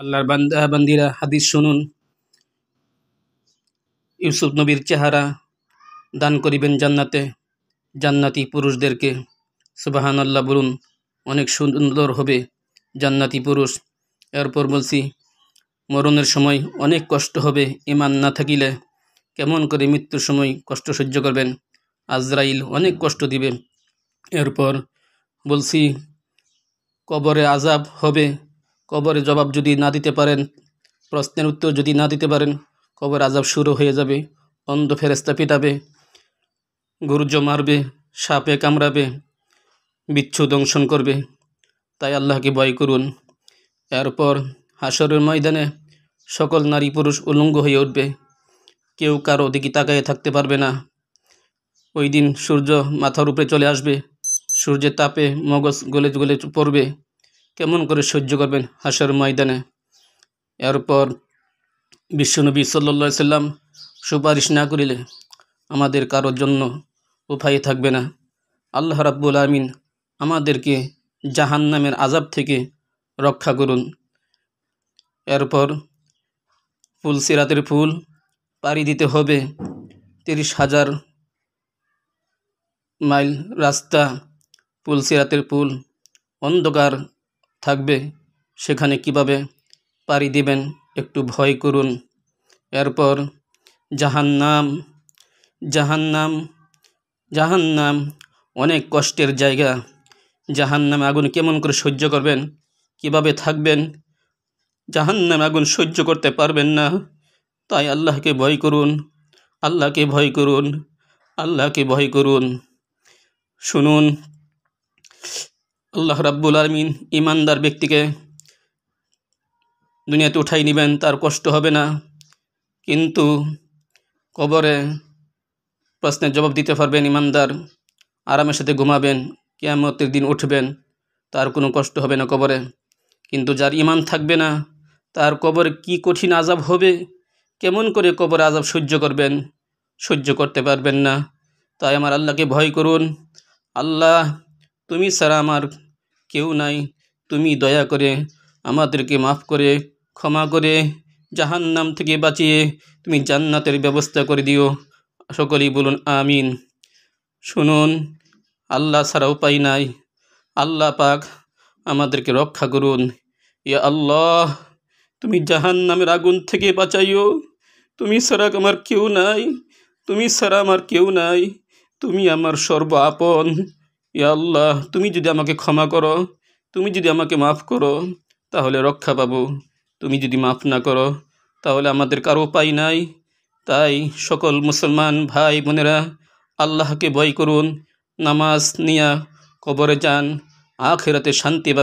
আল্লাহর বান্দা বান্দিরা হাদিস শুনুন। ইউসুফ নবীর চেহারা দান করিবেন জান্নাতে জান্নাতি পুরুষদেরকে। সুবহানাল্লাহ বলুন, অনেক সুন্দর হবে জান্নাতি পুরুষ। এরপর বলছি, মরণের সময় অনেক কষ্ট হবে। ঈমান না থাকিলে কেমন করে মৃত্যুর সময় কষ্ট সহ্য করবেন? আজরাইল অনেক কষ্ট দিবে। এরপর বলছি, কবরে আযাব হবে। কবরে জবাব যদি না দিতে পারেন, প্রশ্নের উত্তর যদি না দিতে পারেন, কবর আযাব শুরু হয়ে যাবে। অন্ধ ফেরেশতা পিটাবে, গরুজ মারবে, সাপে কামড়াবে, বিচ্ছু দংশন করবে। তাই আল্লাহকে ভয় করুন। এরপর হাসরের ময়দানে সকল নারী পুরুষ উলঙ্গ হয়ে উঠবে। কেউ কারো দিকে তাকায়ে থাকতে পারবে না। ওই দিন সূর্য মাথার উপরে চলে আসবে, সূর্যের তাপে মগজ গলে গলে পড়বে। কেমন করে সহ্য করবেন হাসরের ময়দানে? এরপর বিশ্বনবী সাল্লাল্লাহু আলাইহি সাল্লাম সুপারিশ না করিলে আমাদের কারোর জন্য উপায় থাকবে না। আল্লাহ রাব্বুল আমিন আমাদেরকে জাহান্নামের আযাব থেকে রক্ষা করুন। এরপর ফুলসিরাতের ফুল পাড়ি দিতে হবে। 30,000 মাইল রাস্তা। ফুলসিরাতের পুল অন্ধকার থাকবে, সেখানে কিভাবে পাড়ি দিবেন একটু ভয় করুন। এরপর জাহান্নাম জাহান্নাম জাহান্নাম অনেক কষ্টের জায়গা। জাহান্নামে আগুন কেমন করে সহ্য করবেন, কিভাবে থাকবেন? জাহান্নামে আগুন সহ্য করতে পারবেন না। তাই আল্লাহকে ভয় করুন, আল্লাহকে ভয় করুন, আল্লাহকে ভয় করুন। শুনুন, আল্লাহ রাব্বুল আমিন ঈমানদার ব্যক্তিকে দুনিয়াতে উঠাই নেবেন, তার কষ্ট হবে না। কিন্তু কবরে প্রশ্নের জবাব দিতে পারবেন ঈমানদার, আরামের সাথে ঘুমাবেন, কিয়ামতের দিন উঠবেন, তার কোনো কষ্ট হবে না কবরে। কিন্তু যার ঈমান থাকবে না, তার কবরে কি কঠিন আযাব হবে, কেমন করে কবরে আযাব সহ্য করবেন? সহ্য করতে পারবেন না। তাই আমার আল্লাহকে ভয় করুন। আল্লাহ, তুমি ছাড়া আমার কেউ নাই। তুমি দয়া করে আমাদেরকে মাফ করে, ক্ষমা করে জাহান্নাম থেকে বাঁচিয়ে তুমি জান্নাতের ব্যবস্থা করে দিও। সকলেই বলুন আমিন। শুনুন, আল্লাহ ছাড়া উপায় নাই। আল্লাহ পাক আমাদেরকে রক্ষা করুন। ইয়া আল্লাহ, তুমি জাহান্নামের আগুন থেকে বাঁচাইও। তুমি ছাড়া আমার কেউ নাই, তুমি ছাড়া আমার কেউ নাই, তুমি আমার সর্ব আপন। ইয়া আল্লাহ, তুমি যদি আমাকে ক্ষমা করো, তুমি যদি আমাকে মাফ করো, তাহলে রক্ষা পাবো। তুমি যদি মাফ না করো, তাহলে আমাদের কারো উপায় নাই। তাই সকল মুসলমান ভাই বোনেরা আল্লাহকে ভয় করুন, নামাজ নিয়া কবরে যান, আখিরাতে শান্তি